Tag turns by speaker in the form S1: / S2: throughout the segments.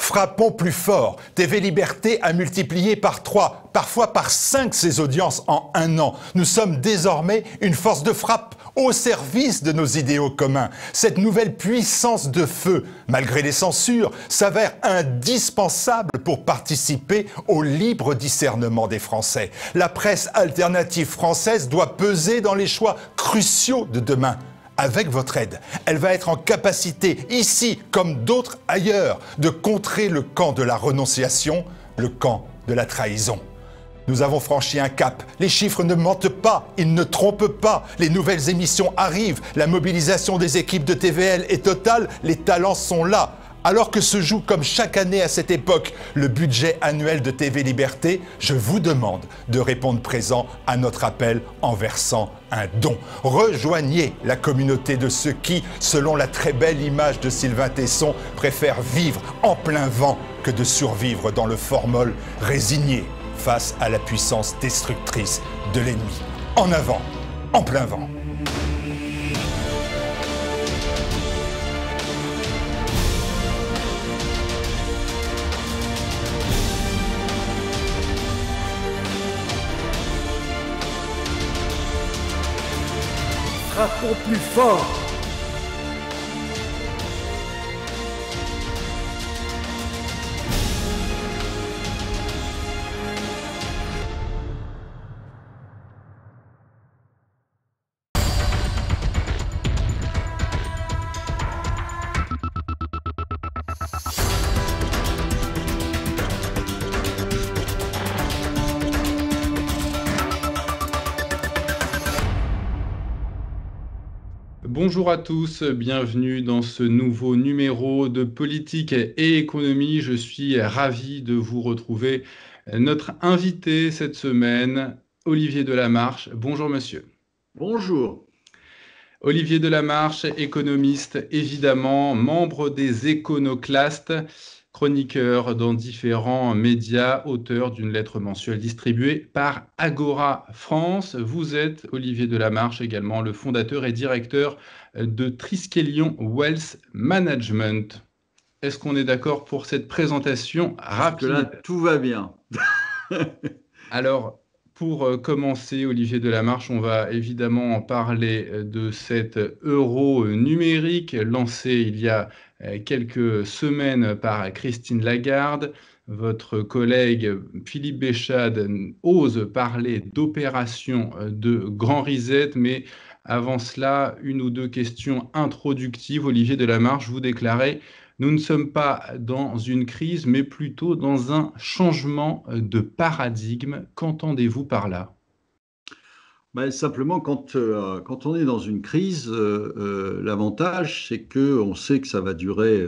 S1: Frappons plus fort. TV Liberté a multiplié par 3, parfois par 5 ses audiences en un an. Nous sommes désormais une force de frappe au service de nos idéaux communs. Cette nouvelle puissance de feu, malgré les censures, s'avère indispensable pour participer au libre discernement des Français. La presse alternative française doit peser dans les choix cruciaux de demain. Avec votre aide, elle va être en capacité, ici comme d'autres ailleurs, de contrer le camp de la renonciation, le camp de la trahison. Nous avons franchi un cap. Les chiffres ne mentent pas, ils ne trompent pas. Les nouvelles émissions arrivent, la mobilisation des équipes de TVL est totale, les talents sont là. Alors que se joue comme chaque année à cette époque le budget annuel de TV Liberté, je vous demande de répondre présent à notre appel en versant un don. Rejoignez la communauté de ceux qui, selon la très belle image de Sylvain Tesson, préfèrent vivre en plein vent que de survivre dans le formol résigné face à la puissance destructrice de l'ennemi. En avant, en plein vent.
S2: Frappons plus fort.
S3: Bonjour à tous, bienvenue dans ce nouveau numéro de Politique et Économie. Je suis ravi de vous retrouver. Notre invité cette semaine, Olivier Delamarche. Bonjour monsieur.
S2: Bonjour.
S3: Olivier Delamarche, économiste évidemment, membre des Éconoclastes, chroniqueur dans différents médias, auteur d'une lettre mensuelle distribuée par Agora France. Vous êtes, Olivier Delamarche, également le fondateur et directeur de Triskelion Wealth Management. Est-ce qu'on est d'accord pour cette présentation rapide?
S2: Là, tout va bien.
S3: Alors, pour commencer, Olivier Delamarche, on va évidemment en parler de cet euro numérique lancé il y a quelques semaines par Christine Lagarde. Votre collègue Philippe Béchade ose parler d'opération de grand reset, mais avant cela, une ou deux questions introductives. Olivier Delamarche, vous déclarez: nous ne sommes pas dans une crise, mais plutôt dans un changement de paradigme. Qu'entendez-vous par là?
S2: Simplement, quand on est dans une crise, l'avantage, c'est qu'on sait que ça va durer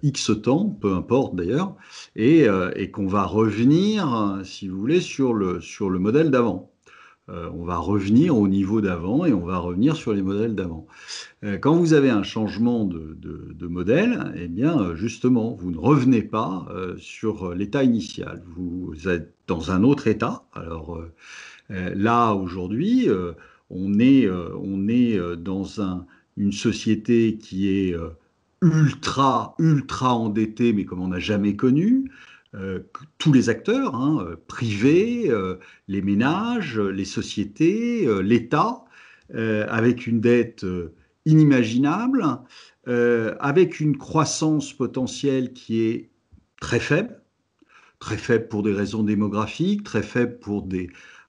S2: X temps, peu importe d'ailleurs, et qu'on va revenir, si vous voulez, sur le modèle d'avant. On va revenir au niveau d'avant et on va revenir sur les modèles d'avant. Quand vous avez un changement de modèle, eh bien, justement, vous ne revenez pas sur l'état initial. Vous êtes dans un autre état. Alors là, aujourd'hui, on est dans une société qui est ultra endettée, mais comme on n'a jamais connu. Tous les acteurs, privés, les ménages, les sociétés, l'État, avec une dette inimaginable, avec une croissance potentielle qui est très faible pour des raisons démographiques, très faible pour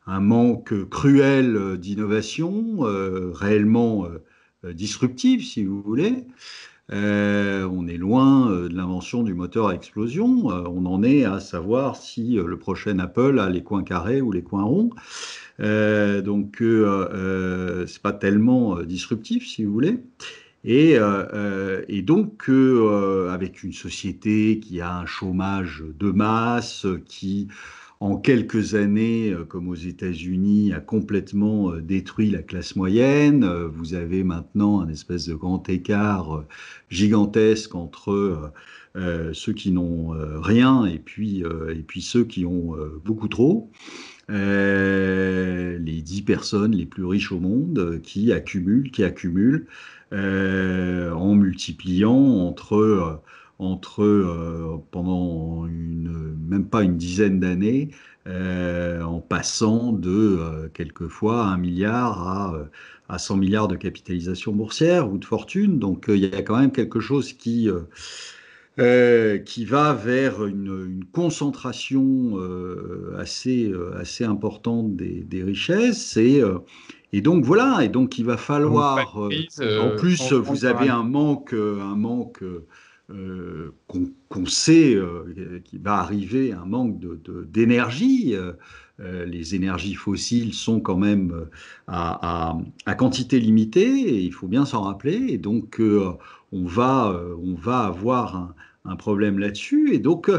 S2: un manque cruel d'innovation, réellement disruptive, si vous voulez. On est loin de l'invention du moteur à explosion. On en est à savoir si le prochain Apple a les coins carrés ou les coins ronds. Donc, c'est pas tellement disruptif, si vous voulez. Et donc, avec une société qui a un chômage de masse, qui en quelques années, comme aux États-Unis, a complètement détruit la classe moyenne. Vous avez maintenant un espèce de grand écart gigantesque entre ceux qui n'ont rien et puis ceux qui ont beaucoup trop. Les 10 personnes les plus riches au monde qui accumulent en multipliant pendant même pas une dizaine d'années, en passant de quelquefois 1 milliard à 100 milliards de capitalisation boursière ou de fortune. Donc il y a quand même quelque chose qui va vers une concentration assez importante des richesses. Et donc voilà, et donc il va
S3: Donc, pas de
S2: falloir,
S3: crise,
S2: en plus
S3: changement de
S2: vous avez
S3: paradigme.
S2: un manque qu'on sait qui va arriver, un manque d'énergie. Les énergies fossiles sont quand même à quantité limitée, et il faut bien s'en rappeler. Et donc on va avoir un problème là-dessus. Et donc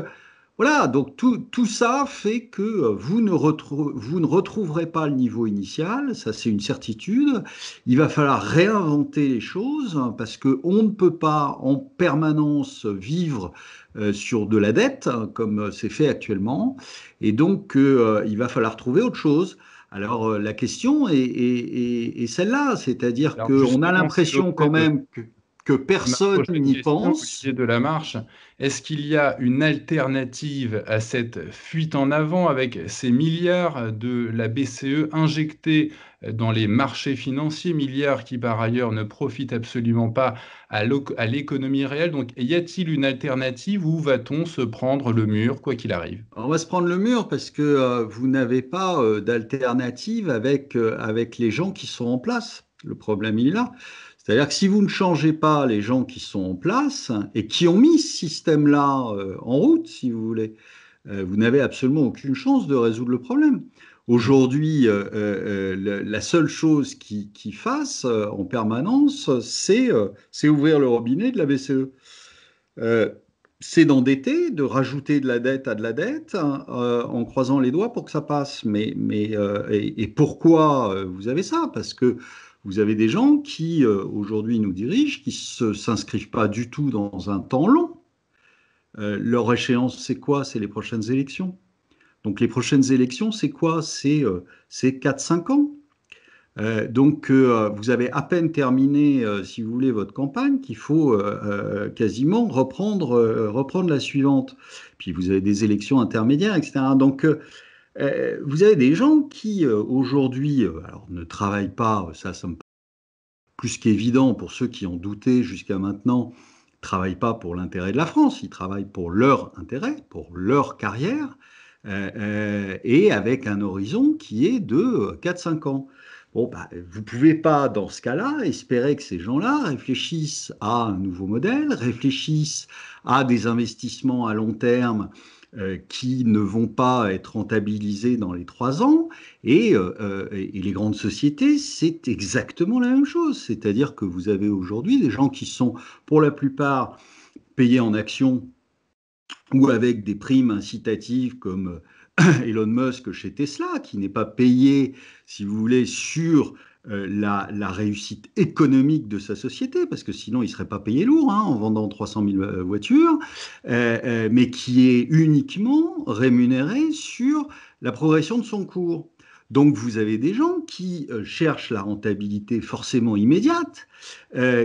S2: voilà, donc tout ça fait que vous ne retrouverez pas le niveau initial, ça c'est une certitude. Il va falloir réinventer les choses, hein, parce qu'on ne peut pas en permanence vivre sur de la dette, hein, comme c'est fait actuellement. Et donc il va falloir trouver autre chose. Alors la question est celle-là, c'est-à-dire
S3: Alors
S2: qu'on a
S3: justement, c'est
S2: l'impression quand
S3: l'objet de
S2: même que
S3: ma
S2: personne
S3: prochaine
S2: n'y
S3: question,
S2: pense.
S3: Olivier Delamarche. Est-ce qu'il y a une alternative à cette fuite en avant avec ces milliards de la BCE injectés dans les marchés financiers, milliards qui par ailleurs ne profitent absolument pas à l'économie réelle? Donc y a-t-il une alternative ou va-t-on se prendre le mur quoi qu'il arrive?
S2: On va se prendre le mur parce que vous n'avez pas d'alternative avec les gens qui sont en place. Le problème, il est là. C'est-à-dire que si vous ne changez pas les gens qui sont en place et qui ont mis ce système-là en route, si vous voulez, vous n'avez absolument aucune chance de résoudre le problème. Aujourd'hui, la seule chose qui fasse en permanence, c'est ouvrir le robinet de la BCE. Euh, c'est d'endetter, de rajouter de la dette à de la dette, hein, en croisant les doigts pour que ça passe. Et pourquoi vous avez ça? Parce que vous avez des gens qui aujourd'hui nous dirigent, qui ne s'inscrivent pas du tout dans un temps long. Leur échéance, c'est quoi? C'est les prochaines élections. Donc les prochaines élections, c'est quoi? C'est 4-5 ans. Donc, vous avez à peine terminé, si vous voulez, votre campagne, qu'il faut quasiment reprendre la suivante. Puis vous avez des élections intermédiaires, etc. Donc, vous avez des gens qui, aujourd'hui, alors, ne travaillent pas, ça me paraît plus qu'évident pour ceux qui ont douté jusqu'à maintenant, ne travaillent pas pour l'intérêt de la France, ils travaillent pour leur intérêt, pour leur carrière, et avec un horizon qui est de 4-5 ans. Bon, bah, vous ne pouvez pas, dans ce cas-là, espérer que ces gens-là réfléchissent à un nouveau modèle, réfléchissent à des investissements à long terme qui ne vont pas être rentabilisés dans les 3 ans. Et les grandes sociétés, c'est exactement la même chose. C'est-à-dire que vous avez aujourd'hui des gens qui sont, pour la plupart, payés en actions ou avec des primes incitatives comme Elon Musk chez Tesla, qui n'est pas payé, si vous voulez, sur la réussite économique de sa société, parce que sinon il ne serait pas payé lourd, hein, en vendant 300 000 voitures, mais qui est uniquement rémunéré sur la progression de son cours. Donc vous avez des gens qui cherchent la rentabilité forcément immédiate,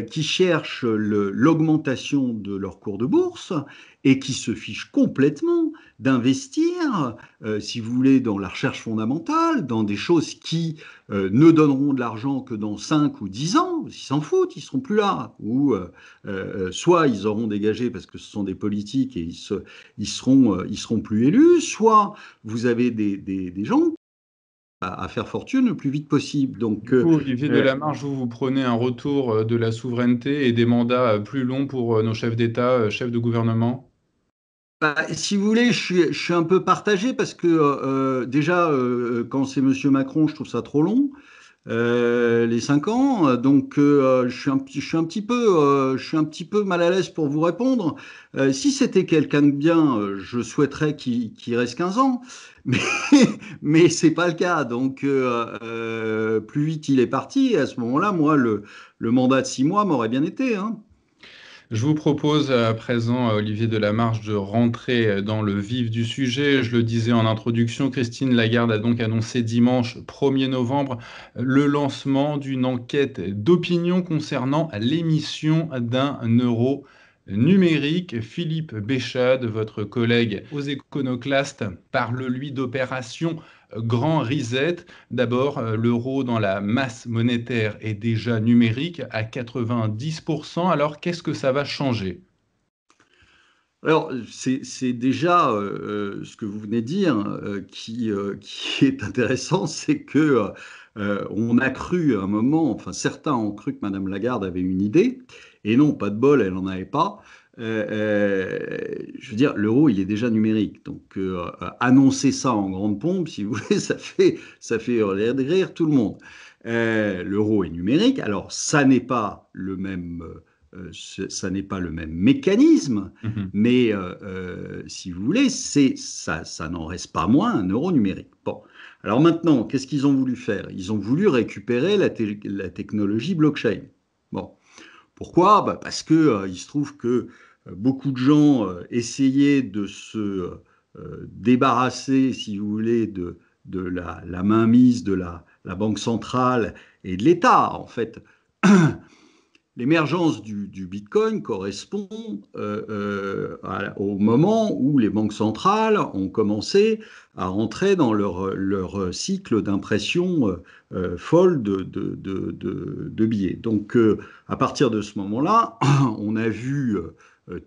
S2: qui cherchent l'augmentation de leur cours de bourse et qui se fichent complètement d'investir, si vous voulez, dans la recherche fondamentale, dans des choses qui ne donneront de l'argent que dans 5 ou 10 ans. Ils s'en foutent, ils ne seront plus là. Ou soit ils auront dégagé parce que ce sont des politiques et ils seront plus élus, soit vous avez des gens à faire fortune le plus vite possible. Donc,
S3: Du coup, Olivier Delamarche, vous prenez un retour de la souveraineté et des mandats plus longs pour nos chefs d'État, chefs de gouvernement?
S2: bah, si vous voulez, je suis un peu partagé parce que déjà, quand c'est Monsieur Macron, je trouve ça trop long. Les 5 ans. Donc, je suis un petit peu mal à l'aise pour vous répondre. Si c'était quelqu'un de bien, je souhaiterais qu'il reste 15 ans, mais, mais c'est pas le cas. Donc, plus vite il est parti, et à ce moment-là, moi, le mandat de 6 mois m'aurait bien été, hein.
S3: Je vous propose à présent, Olivier Delamarche, de rentrer dans le vif du sujet. Je le disais en introduction, Christine Lagarde a donc annoncé dimanche 1er novembre le lancement d'une enquête d'opinion concernant l'émission d'1 euro numérique. Philippe Béchade, votre collègue aux Éconoclastes, parle, lui, d'opération Grand Reset. D'abord, l'euro dans la masse monétaire est déjà numérique à 90%. Alors, qu'est-ce que ça va changer?
S2: Alors, c'est déjà ce que vous venez de dire qui est intéressant, c'est que on a cru à un moment, enfin certains ont cru que Madame Lagarde avait une idée, et non, pas de bol, elle n'en avait pas. Je veux dire, l'euro, il est déjà numérique, donc annoncer ça en grande pompe, si vous voulez, ça fait rire tout le monde. L'euro est numérique, alors ça n'est pas le même ça n'est pas le même mécanisme,
S3: Mhm.
S2: mais si vous voulez, ça n'en reste pas moins un euro numérique. Bon, alors maintenant, qu'est-ce qu'ils ont voulu faire? Ils ont voulu récupérer la technologie blockchain. Bon, pourquoi? Bah parce que il se trouve que beaucoup de gens essayaient de se débarrasser, si vous voulez, de la mainmise de la Banque centrale et de l'État, en fait. L'émergence du Bitcoin correspond au moment où les banques centrales ont commencé à rentrer dans leur cycle d'impression folle de billets. Donc, à partir de ce moment-là, on a vu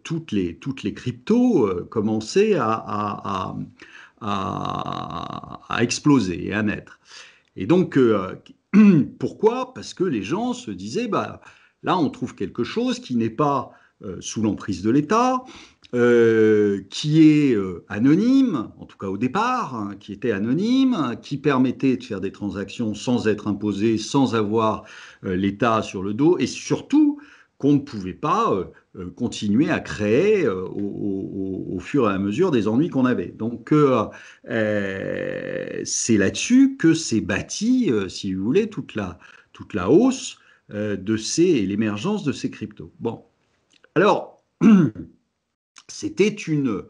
S2: toutes les cryptos commencer à exploser et à naître. Et donc, pourquoi? Parce que les gens se disaient, bah, là, on trouve quelque chose qui n'est pas sous l'emprise de l'État, qui est anonyme, en tout cas au départ, hein, qui était anonyme, qui permettait de faire des transactions sans être imposé, sans avoir l'État sur le dos, et surtout qu'on ne pouvait pas continuer à créer au fur et à mesure des ennuis qu'on avait. Donc, c'est là-dessus que s'est bâti, si vous voulez, toute la hausse et l'émergence de ces cryptos. Bon, alors, c'était une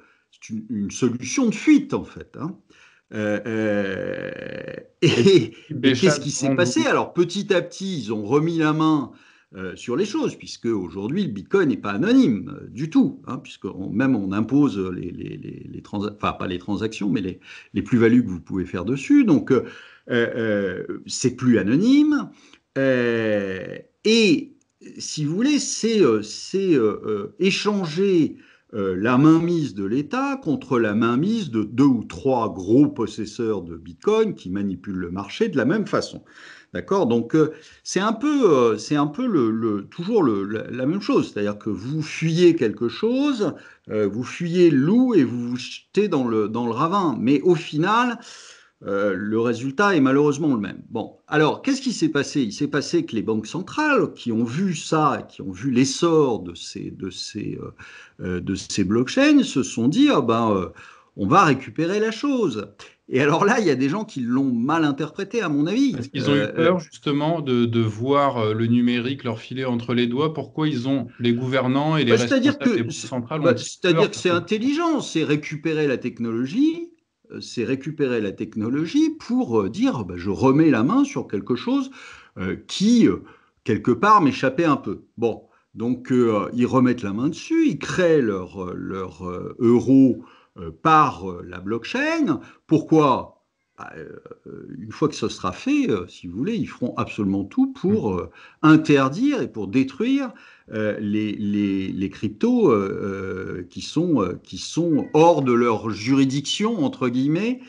S2: solution de fuite, en fait. Hein. Et qu'est-ce
S3: Béchade,
S2: qui s'est
S3: selon
S2: passé?
S3: vous?
S2: Alors, petit à petit, ils ont remis la main sur les choses, puisque aujourd'hui, le Bitcoin n'est pas anonyme du tout, hein, puisque même on impose les transactions, enfin pas les transactions, mais les plus-values que vous pouvez faire dessus. Donc, c'est plus anonyme. Et si vous voulez, c'est échanger la mainmise de l'État contre la mainmise de 2 ou 3 gros possesseurs de Bitcoin qui manipulent le marché de la même façon. D'accord? Donc, c'est un peu toujours la même chose. C'est-à-dire que vous fuyez quelque chose, vous fuyez le loup et vous vous jetez dans le ravin. Mais au final, le résultat est malheureusement le même. Bon, alors, qu'est-ce qui s'est passé? Il s'est passé que les banques centrales qui ont vu ça, qui ont vu l'essor de ces blockchains, se sont dit, ah ben, on va récupérer la chose. Et alors là, il y a des gens qui l'ont mal interprété, à mon avis.
S3: Parce qu'ils ont eu peur justement de voir le numérique leur filer entre les doigts. Pourquoi les gouvernants et les
S2: Bah, c'est-à-dire
S3: responsables des
S2: que,
S3: banques centrales
S2: bah,
S3: ont-ils
S2: c'est-à-dire
S3: peur
S2: que
S3: de
S2: c'est
S3: ce
S2: intelligent, c'est récupérer la technologie pour dire, bah, je remets la main sur quelque chose qui, quelque part, m'échappait un peu. Bon, donc ils remettent la main dessus, ils créent leur euro par la blockchain. Pourquoi? Bah, une fois que ce sera fait, si vous voulez, ils feront absolument tout pour interdire et pour détruire les cryptos qui sont hors de leur juridiction, entre guillemets,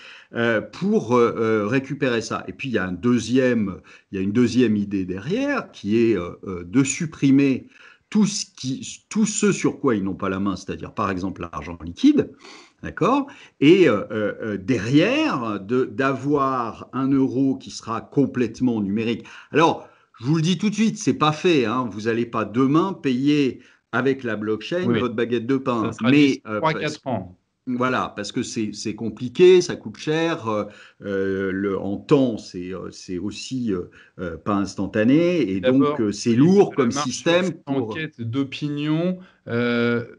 S2: pour récupérer ça. Et puis, il y a une deuxième idée derrière, qui est de supprimer tout ce sur quoi ils n'ont pas la main, c'est-à-dire, par exemple, l'argent liquide. D'accord? Et derrière, d'avoir un euro qui sera complètement numérique. Alors, je vous le dis tout de suite, c'est pas fait. Hein. Vous n'allez pas demain payer avec la blockchain
S3: Oui,
S2: votre baguette de
S3: ça
S2: pain.
S3: sera d'ici
S2: Mais
S3: 3-4 ans.
S2: voilà, parce que c'est compliqué, ça coûte cher, en temps, c'est aussi pas instantané, et donc
S3: D'abord,
S2: c'est
S3: Olivier
S2: lourd comme
S3: Delamarche, sur
S2: système
S3: cette
S2: pour.
S3: enquête d'opinion,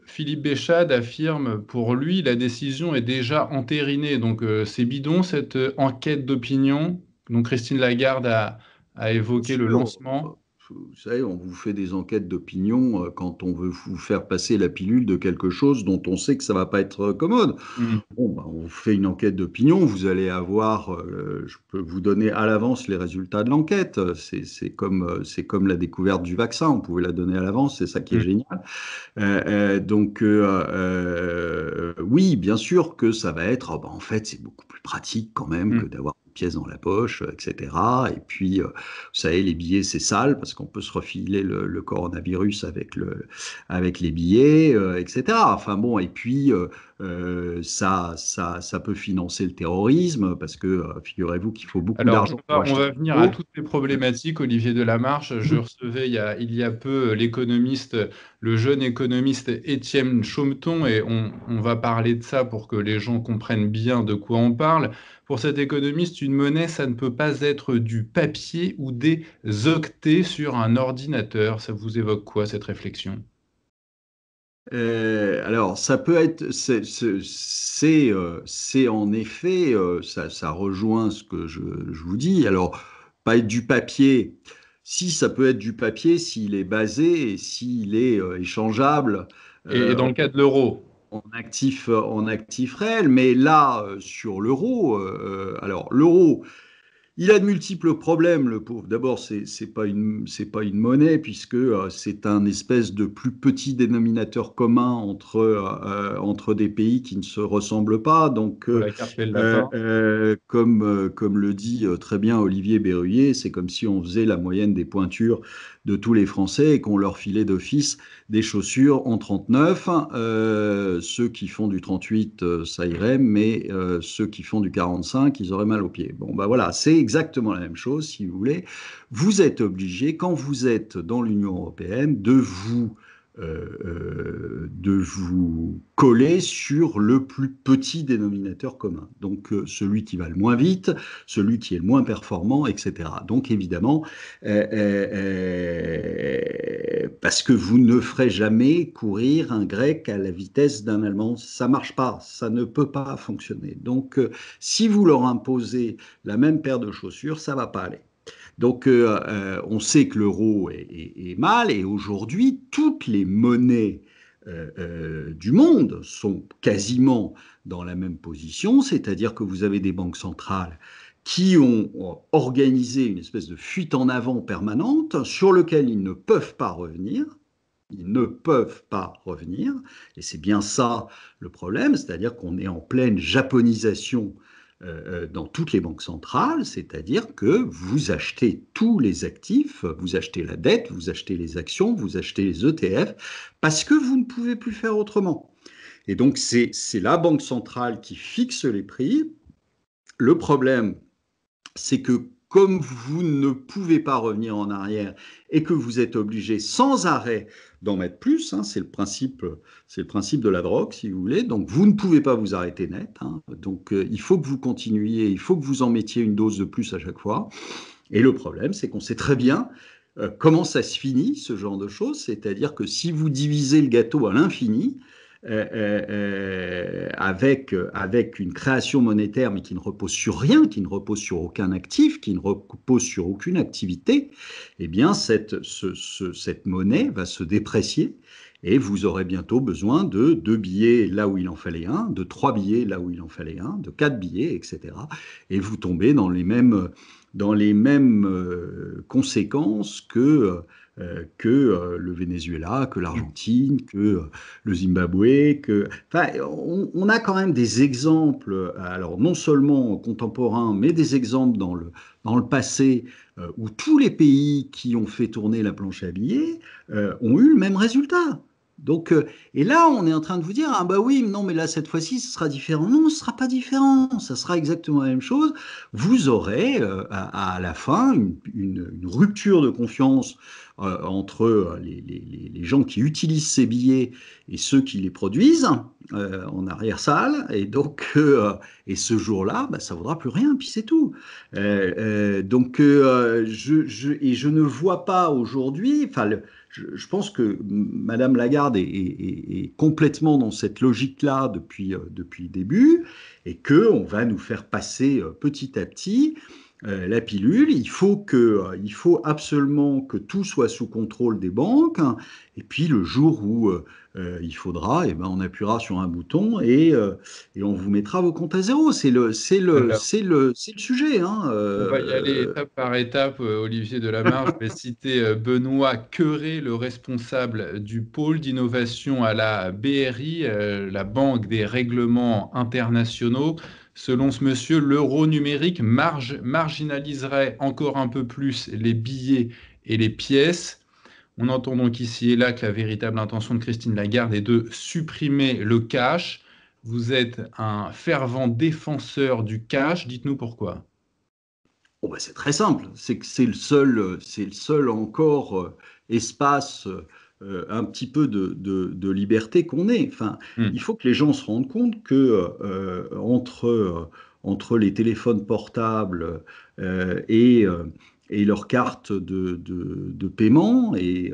S3: Philippe Béchade affirme pour lui la décision est déjà entérinée. Donc c'est bidon cette enquête d'opinion dont Christine Lagarde a évoqué le
S2: Sûr.
S3: lancement.
S2: vous savez, on vous fait des enquêtes d'opinion quand on veut vous faire passer la pilule de quelque chose dont on sait que ça va pas être commode.
S3: Mm.
S2: Bon, ben, on fait une enquête d'opinion, vous allez avoir, je peux vous donner à l'avance les résultats de l'enquête. C'est comme la découverte du vaccin, on pouvait la donner à l'avance, c'est ça qui est
S3: Mm.
S2: génial. Oui, bien sûr que ça va être, en fait, c'est beaucoup plus pratique quand même que
S3: Mm.
S2: d'avoir une pièce dans la poche, etc. Et puis, vous savez, les billets, c'est sale parce qu'on peut se refiler le coronavirus avec les billets, etc. Enfin bon, et puis, ça peut financer le terrorisme parce que, figurez-vous qu'il faut beaucoup
S3: Alors,
S2: d'argent pour
S3: on
S2: acheter
S3: va
S2: des
S3: venir à
S2: billets.
S3: toutes les problématiques, Olivier Delamarche. Je recevais il y a peu l'économiste, le jeune économiste Étienne Chaumeton, et on va parler de ça pour que les gens comprennent bien de quoi on parle. Pour cet économiste, une monnaie, ça ne peut pas être du papier ou des octets sur un ordinateur. Ça vous évoque quoi, cette réflexion?
S2: Alors, ça peut être, c'est en effet, ça rejoint ce que je vous dis. Alors, pas être du papier. Si ça peut être du papier, s'il est basé et s'il est échangeable
S3: Et
S2: euh,
S3: dans le cas de l'euro?
S2: en actif réel. Mais là, sur l'euro, alors l'euro. Il a de multiples problèmes, le pauvre. D'abord, c'est pas une monnaie puisque c'est un espèce de plus petit dénominateur commun entre des pays qui ne se ressemblent pas. Donc,
S3: Pour la carte paie le lapin?
S2: comme le dit très bien Olivier Berruyer, c'est comme si on faisait la moyenne des pointures de tous les Français et qu'on leur filait d'office des chaussures en 39. Ceux qui font du 38, ça irait, mais ceux qui font du 45, ils auraient mal aux pieds. Bon, bah voilà, c'est exactement la même chose, si vous voulez. Vous êtes obligé, quand vous êtes dans l'Union européenne, de vous coller sur le plus petit dénominateur commun. Donc, celui qui va le moins vite, celui qui est le moins performant, etc. Donc, évidemment, parce que vous ne ferez jamais courir un Grec à la vitesse d'un Allemand. Ça marche pas, ça ne peut pas fonctionner. Donc, si vous leur imposez la même paire de chaussures, ça va pas aller. Donc, on sait que l'euro est mal et aujourd'hui, toutes les monnaies du monde sont quasiment dans la même position, c'est-à-dire que vous avez des banques centrales qui ont organisé une espèce de fuite en avant permanente sur lequel ils ne peuvent pas revenir. Ils ne peuvent pas revenir. Et c'est bien ça le problème, c'est-à-dire qu'on est en pleine japonisation dans toutes les banques centrales, c'est-à-dire que vous achetez tous les actifs, vous achetez la dette, vous achetez les actions, vous achetez les ETF, parce que vous ne pouvez plus faire autrement. Et donc c'est la banque centrale qui fixe les prix. Le problème, c'est que comme vous ne pouvez pas revenir en arrière et que vous êtes obligé sans arrêt d'en mettre plus, hein, c'est le principe de la drogue, si vous voulez. Donc vous ne pouvez pas vous arrêter net. Hein. Donc il faut que vous continuiez, il faut que vous en mettiez une dose de plus à chaque fois. Et le problème, c'est qu'on sait très bien comment ça se finit, ce genre de choses. C'est-à-dire que si vous divisez le gâteau à l'infini, avec une création monétaire, mais qui ne repose sur rien, qui ne repose sur aucun actif, qui ne repose sur aucune activité, eh bien, cette monnaie va se déprécier et vous aurez bientôt besoin de 2 billets là où il en fallait un, de 3 billets là où il en fallait un, de 4 billets, etc. Et vous tombez dans les mêmes conséquences que le Venezuela, que l'Argentine, que le Zimbabwe. Enfin, on a quand même des exemples, alors non seulement contemporains, mais des exemples dans le passé où tous les pays qui ont fait tourner la planche à billets ont eu le même résultat. Donc, et là, on est en train de vous dire, ah bah oui, non, mais là, cette fois-ci, ce sera différent. Non, ce ne sera pas différent, ça sera exactement la même chose. Vous aurez à la fin une rupture de confiance entre les gens qui utilisent ces billets et ceux qui les produisent en arrière-salle. Et donc, et ce jour-là, bah, ça ne vaudra plus rien, puis c'est tout. Donc, je ne vois pas aujourd'hui, enfin, je pense que Madame Lagarde est complètement dans cette logique-là depuis le début et qu'on va nous faire passer petit à petit la pilule. Il faut absolument que tout soit sous contrôle des banques. Et puis le jour où il faudra, eh ben, on appuiera sur un bouton et on vous mettra vos comptes à zéro.
S3: Alors,
S2: C'est le sujet, hein.
S3: on va y aller étape par étape, Olivier Delamarre. Je vais citer Benoît Queuret, le responsable du pôle d'innovation à la BRI, la Banque des règlements internationaux. Selon ce monsieur, l'euro numérique marginaliserait encore un peu plus les billets et les pièces. On entend donc ici et là que la véritable intention de Christine Lagarde est de supprimer le cash. Vous êtes un fervent défenseur du cash. Dites-nous pourquoi.
S2: Bon, ben, c'est très simple, c'est que c'est le seul encore espace un petit peu de liberté qu'on ait. Enfin,
S3: Hmm.
S2: il faut que les gens se rendent compte que entre les téléphones portables et leurs cartes de paiement et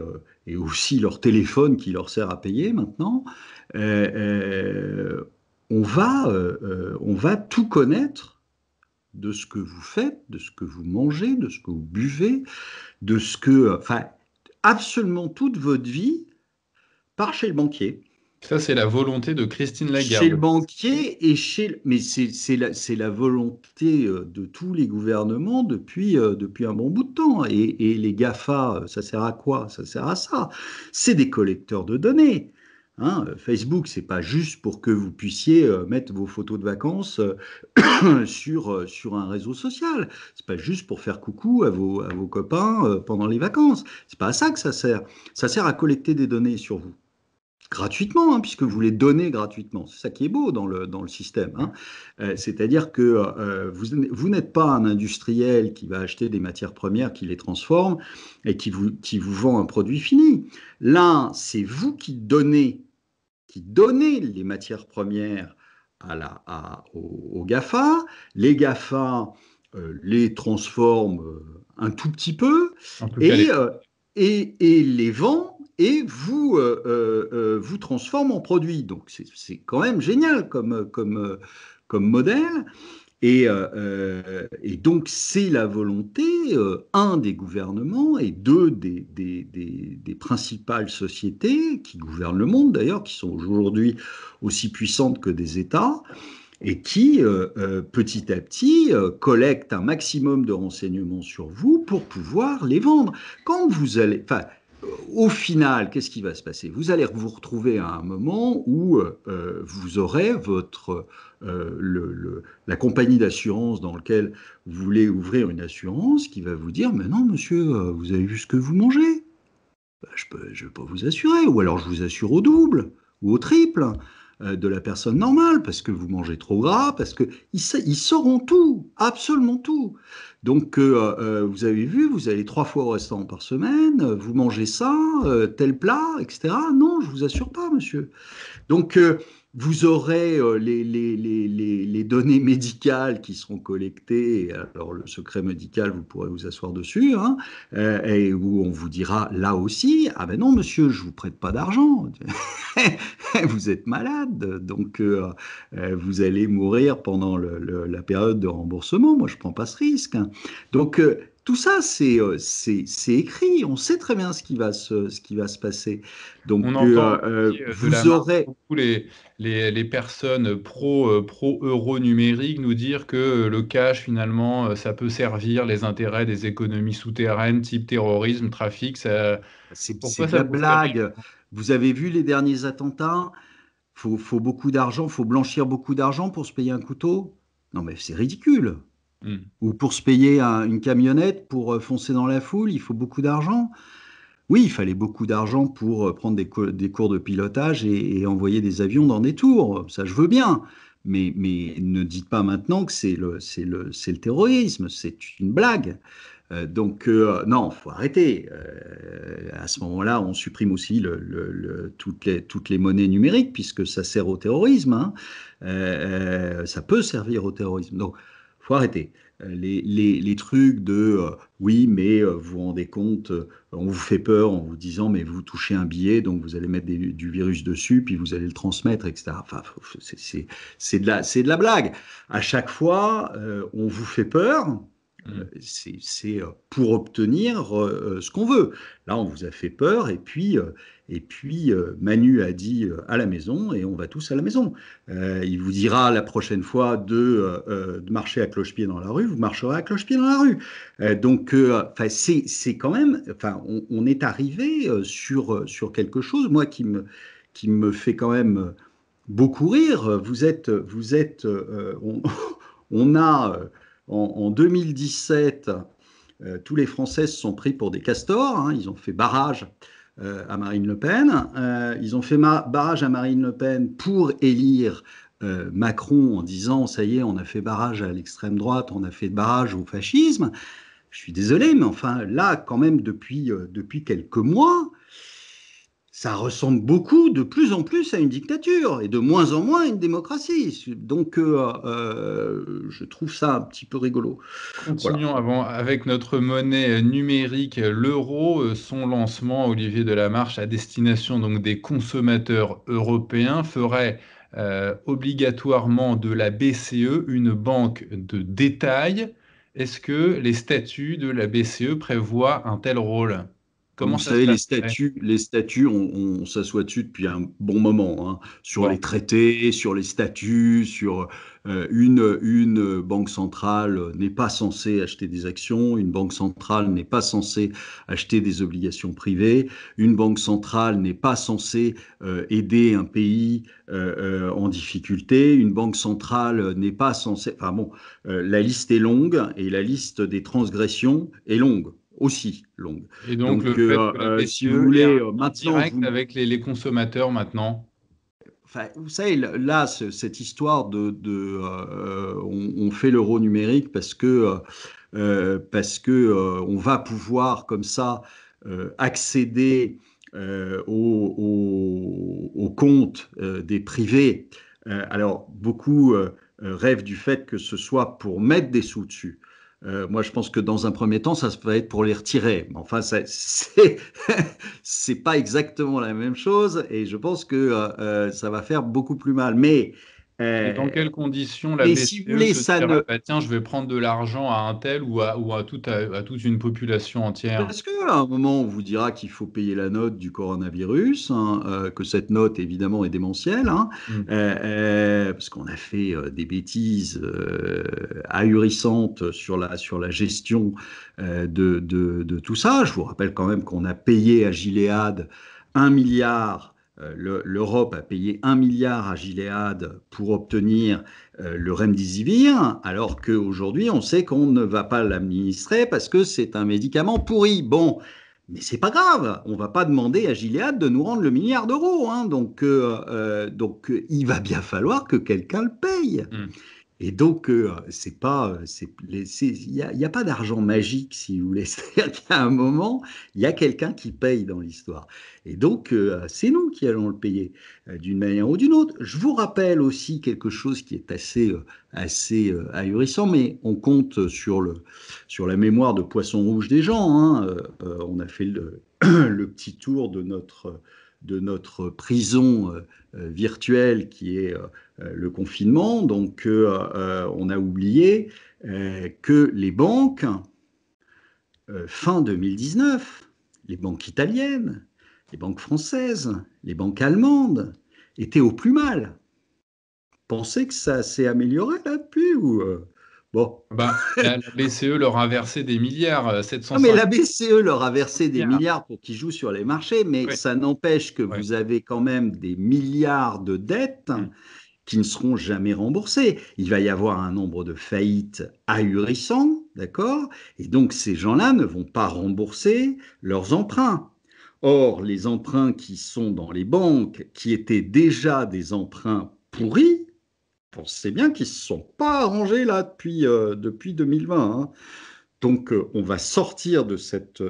S2: aussi leur téléphone qui leur sert à payer maintenant, euh, euh, on va tout connaître de ce que vous faites, de ce que vous mangez, de ce que vous buvez, enfin, absolument toute votre vie part chez le banquier.
S3: Ça, c'est la volonté de Christine
S2: Chez le
S3: Lagarde.
S2: banquier mais c'est la volonté de tous les gouvernements depuis un bon bout de temps. Et les GAFA, ça sert à quoi? Ça sert à ça. C'est des collecteurs de données. Hein, Facebook, c'est pas juste pour que vous puissiez mettre vos photos de vacances sur un réseau social. C'est pas juste pour faire coucou à vos copains pendant les vacances. C'est pas à ça que ça sert. Ça sert à collecter des données sur vous. Gratuitement, hein, puisque vous les donnez gratuitement. C'est ça qui est beau dans le système. Hein. C'est-à-dire que vous n'êtes pas un industriel qui va acheter des matières premières, qui les transforme et qui vous vend un produit fini. Là, c'est vous qui donnez les matières premières aux GAFA. Les GAFA les transforment un tout petit peu
S3: Un peu
S2: et,
S3: calé.
S2: euh, et les vend et vous transforme en produit. Donc c'est quand même génial comme modèle. Et donc, c'est la volonté, un, des gouvernements et deux, des principales sociétés qui gouvernent le monde, d'ailleurs, qui sont aujourd'hui aussi puissantes que des États, et qui, petit à petit, collectent un maximum de renseignements sur vous pour pouvoir les vendre. Quand vous allez... Enfin, au final, qu'est-ce qui va se passer? Vous allez vous retrouver à un moment où vous aurez la compagnie d'assurance dans laquelle vous voulez ouvrir une assurance qui va vous dire, mais non, monsieur, vous avez vu ce que vous mangez? Ben, je ne vais pas vous assurer, ou alors je vous assure au double ou au triple de la personne normale, parce que vous mangez trop gras, parce qu'ils sauront tout, absolument tout. Donc, vous avez vu, vous allez 3 fois au restaurant par semaine, vous mangez ça, tel plat, etc. Non, je vous assure pas, monsieur. Donc, vous aurez les données médicales qui seront collectées. Alors, le secret médical, vous pourrez vous asseoir dessus, hein, et où on vous dira là aussi, ah ben non, monsieur, je vous prête pas d'argent. Vous êtes malade, donc vous allez mourir pendant la période de remboursement. Moi, je prends pas ce risque. Hein. Donc, tout ça, c'est écrit. On sait très bien ce qui va se passer.
S3: On
S2: Donc,
S3: entend de la
S2: vous
S3: marque
S2: aurez
S3: beaucoup les personnes pro-euro numérique nous dire que le cash, finalement, ça peut servir les intérêts des économies souterraines, type terrorisme, trafic.
S2: C'est
S3: Pourquoi
S2: de
S3: ça
S2: la
S3: vous fait rire?
S2: blague. Vous avez vu les derniers attentats? Faut beaucoup d'argent, faut blanchir beaucoup d'argent pour se payer un couteau? Non, mais c'est ridicule.
S3: Hmm.
S2: Ou pour se payer une camionnette pour foncer dans la foule, il faut beaucoup d'argent. Oui, il fallait beaucoup d'argent pour prendre des cours de pilotage et envoyer des avions dans des tours. Ça, je veux bien. Mais ne dites pas maintenant que c'est le terrorisme. C'est une blague. Donc, non, faut arrêter. À ce moment-là, on supprime aussi toutes les monnaies numériques, puisque ça sert au terrorisme. Hein. Ça peut servir au terrorisme. Donc, faut arrêter. Les trucs oui, mais vous vous rendez compte, on vous fait peur en vous disant, mais vous touchez un billet, donc vous allez mettre du virus dessus, puis vous allez le transmettre, etc. Enfin, c'est de la blague. À chaque fois, on vous fait peur. C'est pour obtenir ce qu'on veut. Là, on vous a fait peur, et puis Manu a dit à la maison, et on va tous à la maison. Il vous dira la prochaine fois de marcher à cloche-pied dans la rue, vous marcherez à cloche-pied dans la rue. Donc, c'est quand même, on est arrivé sur quelque chose, moi, qui me fait quand même beaucoup rire. On a en 2017, tous les Français se sont pris pour des castors. Hein, ils ont fait barrage à Marine Le Pen. Ils ont fait barrage à Marine Le Pen pour élire Macron en disant ça y est, on a fait barrage à l'extrême droite, on a fait barrage au fascisme. Je suis désolé, mais enfin là, quand même, depuis quelques mois, ça ressemble beaucoup, de plus en plus, à une dictature et de moins en moins à une démocratie. Donc, je trouve ça un petit peu rigolo.
S3: Continuons avec notre monnaie numérique, l'euro. Son lancement, Olivier Delamarche, à destination donc des consommateurs européens, ferait obligatoirement de la BCE une banque de détail. Est-ce que les statuts de la BCE prévoient un tel rôle? Comment
S2: Vous
S3: ça se
S2: savez,
S3: passerait?
S2: les statuts, on s'assoit dessus depuis un bon moment, hein, sur
S3: Bon.
S2: les traités, sur les statuts, sur une banque centrale n'est pas censée acheter des actions, une banque centrale n'est pas censée acheter des obligations privées, une banque centrale n'est pas censée aider un pays en difficulté, une banque centrale n'est pas censée... Enfin bon, la liste est longue et la liste des transgressions est longue. Aussi longue.
S3: Et donc, le
S2: Donc,
S3: fait que la
S2: si vous
S3: BCE ait un
S2: voulez,
S3: lien
S2: maintenant,
S3: direct avec les consommateurs maintenant?
S2: vous savez, là, cette histoire on fait l'euro numérique parce que on va pouvoir comme ça accéder aux comptes des privés. Alors, beaucoup rêvent du fait que ce soit pour mettre des sous dessus. Moi, je pense que dans un premier temps, ça va être pour les retirer. Enfin, c'est pas exactement la même chose, et je pense que ça va faire beaucoup plus mal.
S3: Et dans
S2: Euh,
S3: quelles conditions la
S2: mais si vous
S3: BCE
S2: voulez,
S3: se
S2: ça
S3: dirait,
S2: ne,
S3: bah, tiens, je vais prendre de l'argent à un tel ou à toute une population entière?
S2: parce qu'à un moment, on vous dira qu'il faut payer la note du coronavirus, hein, que cette note, évidemment, est démentielle, hein,
S3: Hmm.
S2: parce qu'on a fait des bêtises ahurissantes sur la gestion de tout ça. Je vous rappelle quand même qu'on a payé à Gilead 1 milliard. L'Europe a payé 1 milliard à Gilead pour obtenir le remdesivir, alors qu'aujourd'hui, on sait qu'on ne va pas l'administrer parce que c'est un médicament pourri. Bon, mais c'est pas grave, on va pas demander à Gilead de nous rendre le milliard d'euros, hein. Donc, il va bien falloir que quelqu'un le paye.
S3: Hmm.
S2: Et donc, c'est pas, il y a pas d'argent magique, si vous voulez. C'est-à-dire qu'à un moment, il y a quelqu'un qui paye dans l'histoire. Et donc, c'est nous qui allons le payer d'une manière ou d'une autre. Je vous rappelle aussi quelque chose qui est assez ahurissant, mais on compte sur la mémoire de poisson rouge des gens, hein. On a fait le petit tour de notre prison virtuelle qui est le confinement. Donc, on a oublié que les banques, fin 2019, les banques italiennes, les banques françaises, les banques allemandes, étaient au plus mal. Pensez que ça s'est amélioré là depuis ou bon.
S3: Bah, la BCE leur a versé des milliards,
S2: Non, mais
S3: 750
S2: la BCE leur a versé des
S3: milliards.
S2: milliards pour qu'ils jouent sur les marchés, mais
S3: Oui,
S2: ça n'empêche que
S3: oui.
S2: vous avez quand même des milliards de dettes
S3: Hmm.
S2: qui ne seront jamais remboursés. Il va y avoir un nombre de faillites ahurissant, d'accord? Et donc ces gens-là ne vont pas rembourser leurs emprunts. Or, les emprunts qui sont dans les banques, qui étaient déjà des emprunts pourris, pensez bien qu'ils ne se sont pas arrangés là depuis 2020, hein. Donc, on va sortir de cette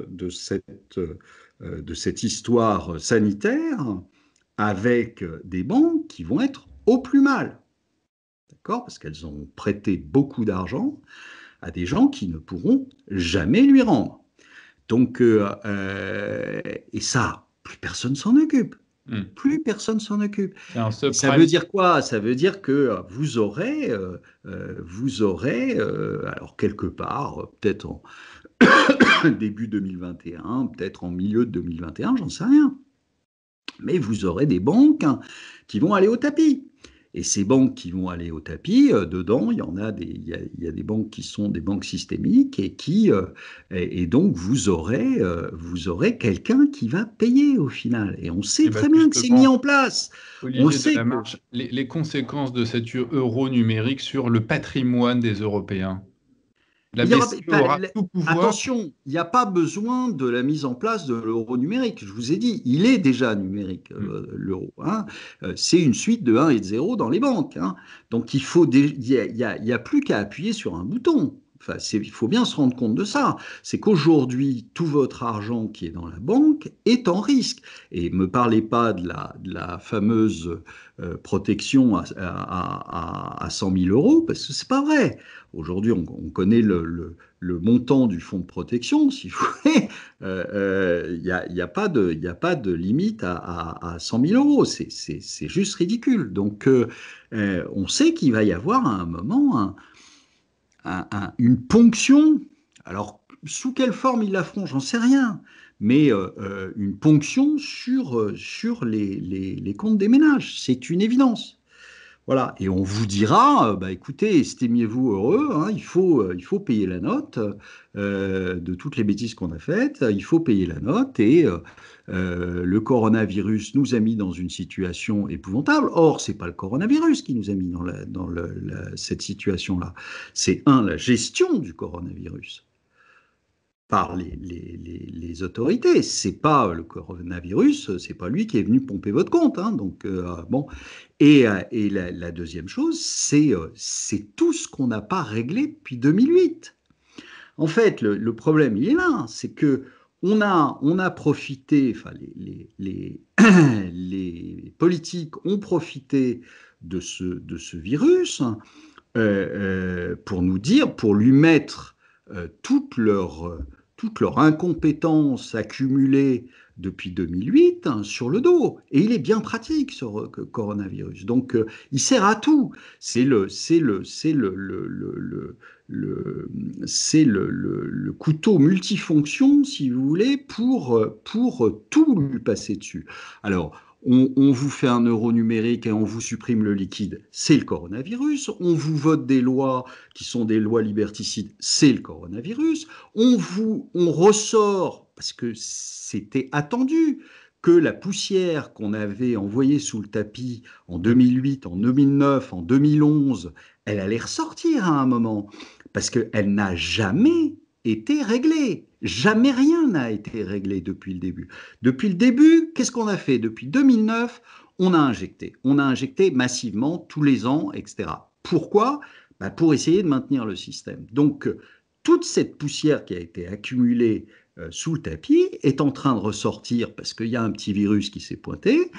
S2: histoire sanitaire avec des banques qui vont être au plus mal. D'accord? Parce qu'elles ont prêté beaucoup d'argent à des gens qui ne pourront jamais lui rendre. Donc, et ça, plus personne s'en occupe. Plus personne s'en occupe.
S3: C'est un
S2: Ça
S3: subprime.
S2: veut dire quoi? Ça veut dire que vous aurez, alors quelque part, peut-être en début 2021, peut-être en milieu de 2021, j'en sais rien. Mais vous aurez des banques, hein, qui vont aller au tapis. Et ces banques qui vont aller au tapis, dedans, il y a des banques qui sont des banques systémiques et donc vous aurez quelqu'un qui va payer au final. Et on sait
S3: Et bien
S2: très bien que c'est mis
S3: justement,
S2: en place. On
S3: Olivier
S2: sait que
S3: Delamarche, les conséquences de cet euro numérique sur le patrimoine des Européens. La
S2: il y aura,
S3: BCE aura tout pouvoir.
S2: attention, il n'y a pas besoin de la mise en place de l'euro numérique. Je vous ai dit, il est déjà numérique,
S3: Mm.
S2: l'euro, hein. C'est une suite de 1 et de 0 dans les banques, hein. Donc il y a plus qu'à appuyer sur un bouton. Enfin, il faut bien se rendre compte de ça. C'est qu'aujourd'hui, tout votre argent qui est dans la banque est en risque. Et ne me parlez pas de la fameuse protection à 100 000 euros, parce que c'est pas vrai. Aujourd'hui, on connaît le montant du fonds de protection, si vous voulez. Il n'y a pas de limite à 100 000 euros. C'est juste ridicule. Donc, on sait qu'il va y avoir à un moment une ponction. Alors, sous quelle forme ils la feront, j'en sais rien. Mais une ponction sur les comptes des ménages. C'est une évidence. Voilà, et on vous dira, bah écoutez, estimez-vous heureux, hein, il faut payer la note de toutes les bêtises qu'on a faites, il faut payer la note, et le coronavirus nous a mis dans une situation épouvantable. Or, c'est pas le coronavirus qui nous a mis cette situation-là, c'est la gestion du coronavirus par les autorités. C'est pas le coronavirus, c'est pas lui qui est venu pomper votre compte, hein, donc bon. Et la deuxième chose, c'est tout ce qu'on n'a pas réglé depuis 2008. En fait, le problème, il est là, c'est que on a profité, enfin les politiques ont profité de ce virus, pour nous dire, pour lui mettre toute leur incompétence accumulée depuis 2008, hein, sur le dos. Et il est bien pratique, ce coronavirus. Donc, il sert à tout. C'est le couteau multifonction, si vous voulez, pour tout lui passer dessus. Alors, on vous fait un euro numérique et on vous supprime le liquide, c'est le coronavirus. On vous vote des lois qui sont des lois liberticides, c'est le coronavirus. On ressort, parce que c'était attendu, que la poussière qu'on avait envoyée sous le tapis en 2008, en 2009, en 2011, elle allait ressortir à un moment, parce qu'elle n'a jamais été réglée. Jamais rien n'a été réglé depuis le début. Depuis le début, qu'est-ce qu'on a fait? Depuis 2009, on a injecté. On a injecté massivement tous les ans, etc. Pourquoi? Bah pour essayer de maintenir le système. Donc, toute cette poussière qui a été accumulée sous le tapis est en train de ressortir parce qu'il y a un petit virus qui s'est pointé.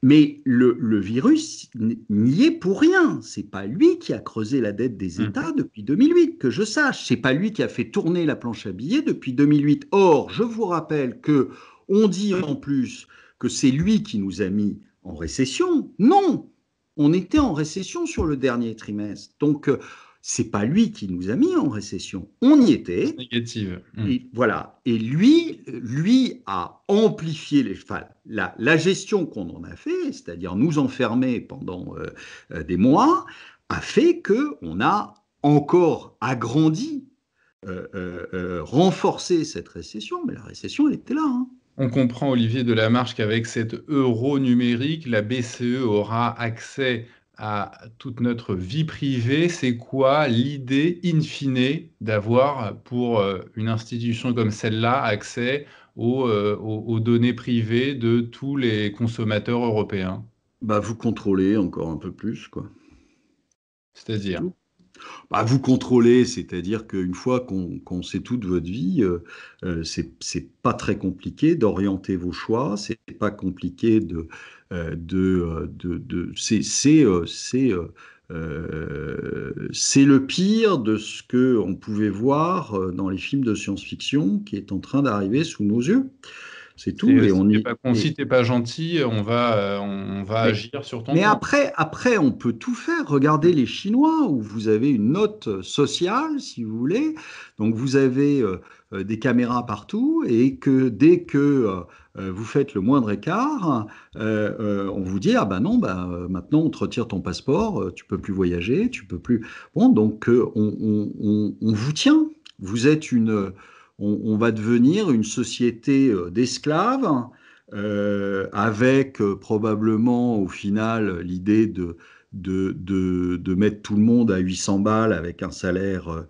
S2: Mais le virus n'y est pour rien. C'est pas lui qui a creusé la dette des États depuis 2008, que je sache. C'est pas lui qui a fait tourner la planche à billets depuis 2008. Or, je vous rappelle que on dit en plus que c'est lui qui nous a mis en récession. Non, on était en récession sur le dernier trimestre. Donc, c'est pas lui qui nous a mis en récession. On y était.
S3: Négative.
S2: Et voilà. Et lui a amplifié la gestion qu'on en a fait, c'est-à-dire nous enfermer pendant des mois, a fait qu'on a encore agrandi, renforcé cette récession. Mais la récession, elle était là, hein.
S3: On comprend, Olivier Delamarche, qu'avec cet euro numérique, la BCE aura accès à toute notre vie privée. C'est quoi l'idée in fine d'avoir pour une institution comme celle-là accès aux données privées de tous les consommateurs européens?
S2: Bah, vous contrôlez encore un peu plus, quoi. C'est
S3: C'est-à-dire?
S2: tout. Bah, vous contrôlez, c'est-à-dire qu'une fois qu'on sait toute votre vie, c'est pas très compliqué d'orienter vos choix, c'est pas compliqué c'est le pire de ce qu'on pouvait voir dans les films de science-fiction qui est en train d'arriver sous nos yeux. C'est tout. Et
S3: Si t'es pas gentil, on va
S2: mais,
S3: agir sur ton
S2: mais
S3: compte.
S2: après, on peut tout faire. Regardez les Chinois, où vous avez une note sociale, si vous voulez. Donc, vous avez des caméras partout, et que dès que vous faites le moindre écart, on vous dit, ah ben non, maintenant on te retire ton passeport, tu peux plus voyager, tu peux plus. Bon, donc on vous tient. Vous êtes on va devenir une société d'esclaves, avec probablement au final l'idée de mettre tout le monde à 800 balles avec un salaire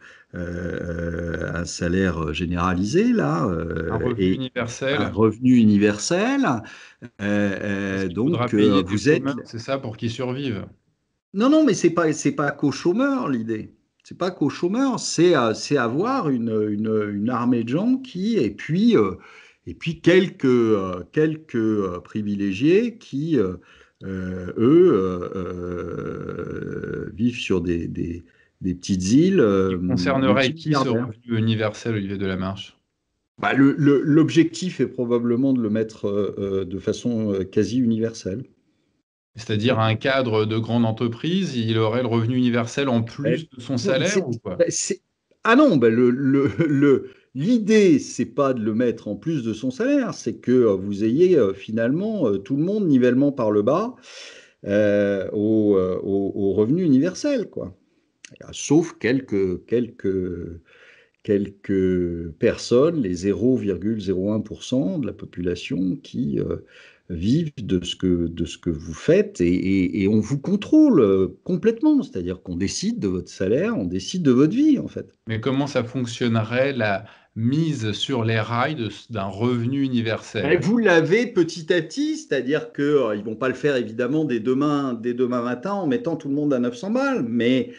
S2: généralisé, là,
S3: Un revenu
S2: et un
S3: universel.
S2: revenu universel.
S3: Parce qu'il faudra
S2: Donc,
S3: payer des
S2: vous êtes...
S3: chômeurs, c'est ça, pour qu'ils survivent.
S2: Non, non, mais c'est pas qu'aux chômeurs l'idée. C'est pas qu'aux chômeurs, c'est avoir une armée de gens et puis quelques privilégiés qui, eux, vivent sur des petites îles
S3: Il concernerait qui ce
S2: multimilliardaires.
S3: revenu universel, Olivier Delamarche?
S2: L'objectif est probablement de le mettre de façon quasi universelle.
S3: C'est-à-dire un cadre de grande entreprise, il aurait le revenu universel en
S2: Ben,
S3: plus de son
S2: non,
S3: salaire ou quoi?
S2: ah non, l'idée, c'est pas de le mettre en plus de son salaire, c'est que vous ayez finalement tout le monde nivellement par le bas au revenu universel, quoi. Sauf quelques personnes, les 0,01% de la population qui vivent de ce que vous faites et on vous contrôle complètement, c'est-à-dire qu'on décide de votre salaire, on décide de votre vie en fait.
S3: Mais comment ça fonctionnerait la mise sur les rails d'un revenu
S2: Et
S3: universel?
S2: vous l'avez petit à petit, c'est-à-dire qu'ils ne vont pas le faire évidemment dès demain matin en mettant tout le monde à 900 balles, mais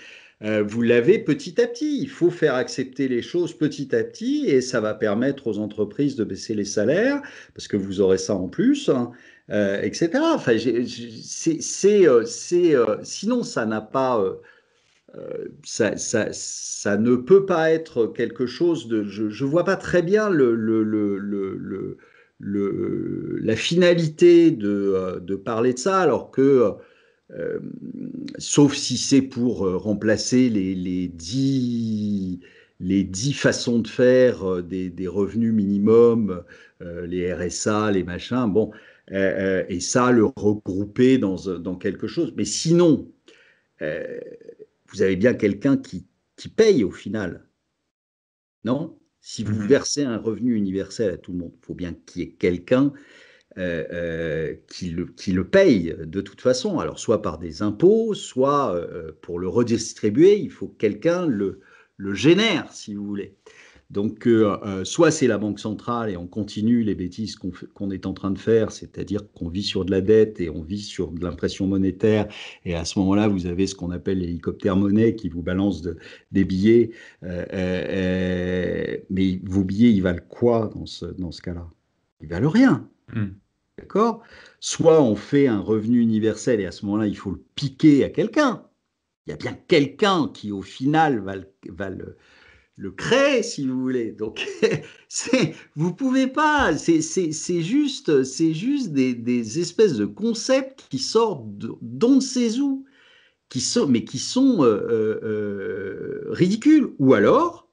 S2: vous l'avez petit à petit. Il faut faire accepter les choses petit à petit et ça va permettre aux entreprises de baisser les salaires parce que vous aurez ça en plus, hein, etc. Enfin, sinon, ça n'a pas, ça ne peut pas être quelque chose de. Je ne vois pas très bien la finalité de parler de ça, alors que euh, sauf si c'est pour remplacer les 10 façons de faire des revenus minimums, les RSA, les machins, bon, et ça, le regrouper dans quelque chose. Mais sinon, euh, vous avez bien quelqu'un qui paye au final, non? Si vous
S3: Mhm.
S2: versez un revenu universel à tout le monde, il faut bien qu'il y ait quelqu'un qui le paye de toute façon, alors soit par des impôts, soit pour le redistribuer, il faut que quelqu'un le génère, si vous voulez. Donc, soit c'est la Banque centrale et on continue les bêtises qu'on est en train de faire, c'est-à-dire qu'on vit sur de la dette et on vit sur de l'impression monétaire, et à ce moment-là, vous avez ce qu'on appelle l'hélicoptère monnaie qui vous balance des billets, mais vos billets, ils valent quoi dans ce cas-là? Ils valent rien.
S3: Mhm.
S2: D'accord? Soit on fait un revenu universel et à ce moment-là, il faut le piquer à quelqu'un. Il y a bien quelqu'un qui, au final, va le créer, si vous voulez. Donc, vous pouvez pas. C'est juste des espèces de concepts qui sortent d'on ne sait où, mais qui sont ridicules. Ou alors,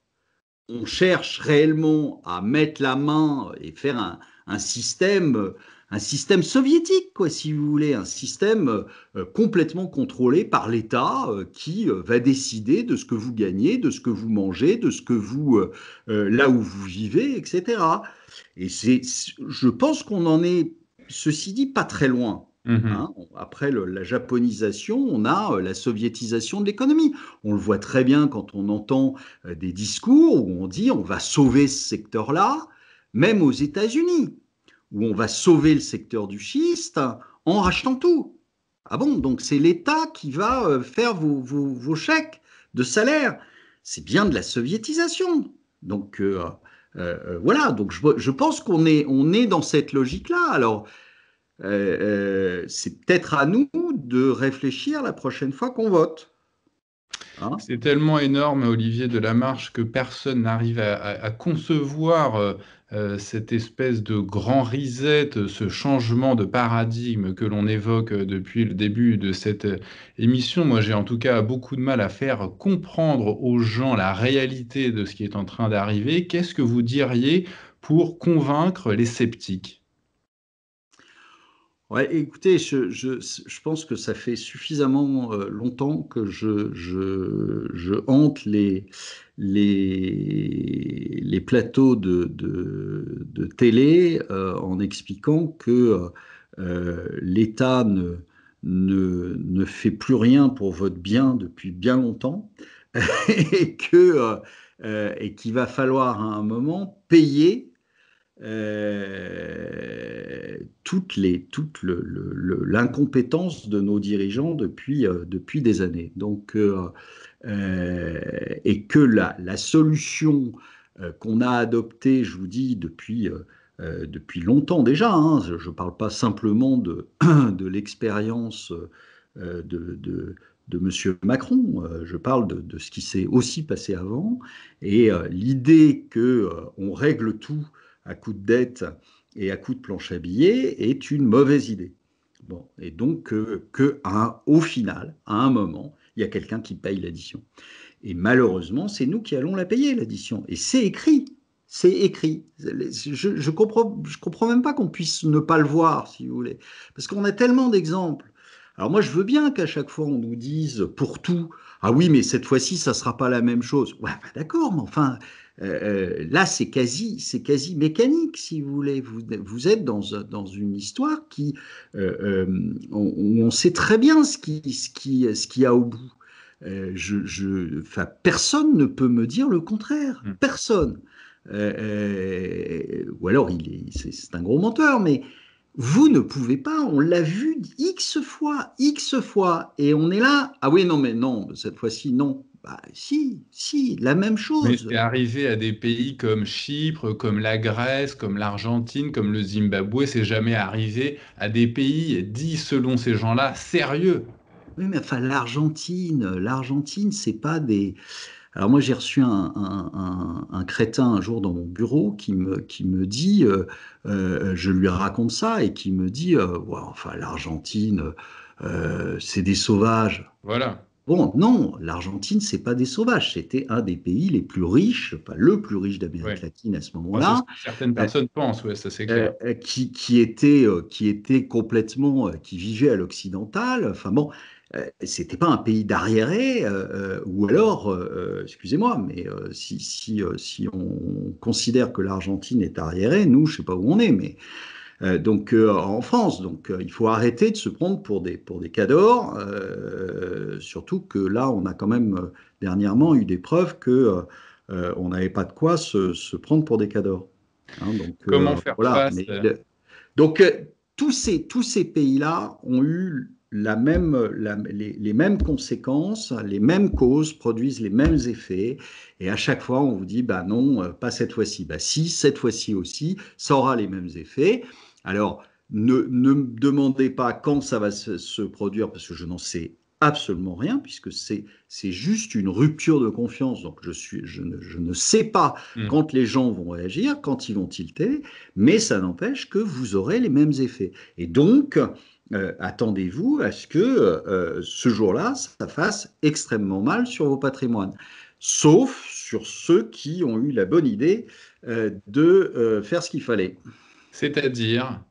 S2: on cherche réellement à mettre la main et faire un système, un système soviétique, quoi, si vous voulez, un système complètement contrôlé par l'État qui va décider de ce que vous gagnez, de ce que vous mangez, de ce que vous, là où vous vivez, etc. Et je pense qu'on en est, ceci dit, pas très loin.
S3: Mhm.
S2: Hein. Après la japonisation, on a la soviétisation de l'économie. On le voit très bien quand on entend des discours où on dit on va sauver ce secteur-là, même aux États-Unis, où on va sauver le secteur du schiste en rachetant tout. Ah bon, donc c'est l'État qui va faire vos chèques de salaire. C'est bien de la soviétisation. Donc voilà, donc je pense on est dans cette logique-là. Alors, c'est peut-être à nous de réfléchir la prochaine fois qu'on vote. Hein.
S3: C'est tellement énorme, Olivier Delamarche, que personne n'arrive à concevoir cette espèce de grand reset, ce changement de paradigme que l'on évoque depuis le début de cette émission. Moi, j'ai en tout cas beaucoup de mal à faire comprendre aux gens la réalité de ce qui est en train d'arriver. Qu'est-ce que vous diriez pour convaincre les sceptiques?
S2: Ouais, écoutez, je pense que ça fait suffisamment longtemps que je hante les plateaux de télé en expliquant que l'État ne fait plus rien pour votre bien depuis bien longtemps et qu'il va falloir à un moment payer l'incompétence de nos dirigeants depuis des années. Et que la solution qu'on a adoptée, je vous dis, depuis longtemps déjà, hein, je ne parle pas simplement de l'expérience de M. Macron, je parle de ce qui s'est aussi passé avant, et l'idée qu'on règle tout à coup de dette et à coup de planche à billets est une mauvaise idée. Bon, et donc au final, à un moment, il y a quelqu'un qui paye l'addition. Et malheureusement, c'est nous qui allons la payer, l'addition. Et c'est écrit. C'est écrit. Je comprends même pas qu'on puisse ne pas le voir, si vous voulez. Parce qu'on a tellement d'exemples. Alors moi, je veux bien qu'à chaque fois, on nous dise pour tout, ah oui, mais cette fois-ci, ça ne sera pas la même chose. Ouais, bah d'accord, mais enfin, là, c'est quasi mécanique, si vous voulez. Vous êtes dans une histoire où on sait très bien ce qu'il y a au bout. Enfin, personne ne peut me dire le contraire. Personne. Ou alors, c'est un gros menteur, mais vous ne pouvez pas, on l'a vu X fois, et on est là. Ah oui, non, mais non, cette fois-ci, non. Bah, si, la même
S3: Mais
S2: chose.
S3: c'est arrivé à des pays comme Chypre, comme la Grèce, comme l'Argentine, comme le Zimbabwe. C'est jamais arrivé à des pays dits, selon ces gens-là, sérieux.
S2: Oui, mais enfin, l'Argentine, c'est pas des. Alors moi, j'ai reçu un crétin un jour dans mon bureau qui me dit, je lui raconte ça, et qui me dit, ouais, enfin, l'Argentine, c'est des sauvages.
S3: Voilà.
S2: Bon, non, l'Argentine, c'est pas des sauvages. C'était un des pays les plus riches, pas le plus riche d'Amérique
S3: Ouais.
S2: latine à ce
S3: Enfin, c'est ce
S2: moment-là,
S3: que certaines
S2: euh,
S3: personnes pensent, ouais, ça c'est clair.
S2: qui était complètement, qui vivait à l'occidental. Enfin bon, c'était pas un pays d'arriérés, ou alors, excusez-moi, mais si on considère que l'Argentine est arriérée, nous, je sais pas où on est, mais en France. Donc il faut arrêter de se prendre pour des cadors, surtout que là, on a quand même dernièrement eu des preuves que on n'avait pas de quoi se prendre pour des cadors. Hein, donc
S3: Comment faire
S2: voilà.
S3: face?
S2: Donc tous ces pays-là ont eu les mêmes conséquences, les mêmes causes, produisent les mêmes effets. Et à chaque fois, on vous dit, bah non, pas cette fois-ci. Bah si, cette fois-ci aussi, ça aura les mêmes effets. Alors, ne me demandez pas quand ça va se produire, parce que je n'en sais absolument rien, puisque c'est juste une rupture de confiance. Donc, je ne sais pas
S3: Hmm.
S2: quand les gens vont réagir, quand ils vont tilter, mais ça n'empêche que vous aurez les mêmes effets. Et donc, attendez-vous à ce que ce jour-là, ça fasse extrêmement mal sur vos patrimoines. Sauf sur ceux qui ont eu la bonne idée de faire ce qu'il fallait.
S3: C'est-à-dire,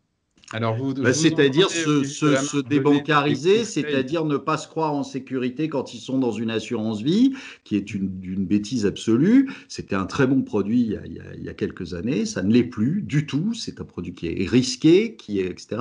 S3: alors je vous
S2: C'est-à-dire
S3: entendais, Olivier
S2: se
S3: Delamarche, donner des
S2: débancariser,
S3: conseils.
S2: c'est-à-dire ne pas se croire en sécurité quand ils sont dans une assurance vie, qui est une bêtise absolue. C'était un très bon produit il y a quelques années, ça ne l'est plus du tout. C'est un produit qui est risqué, etc.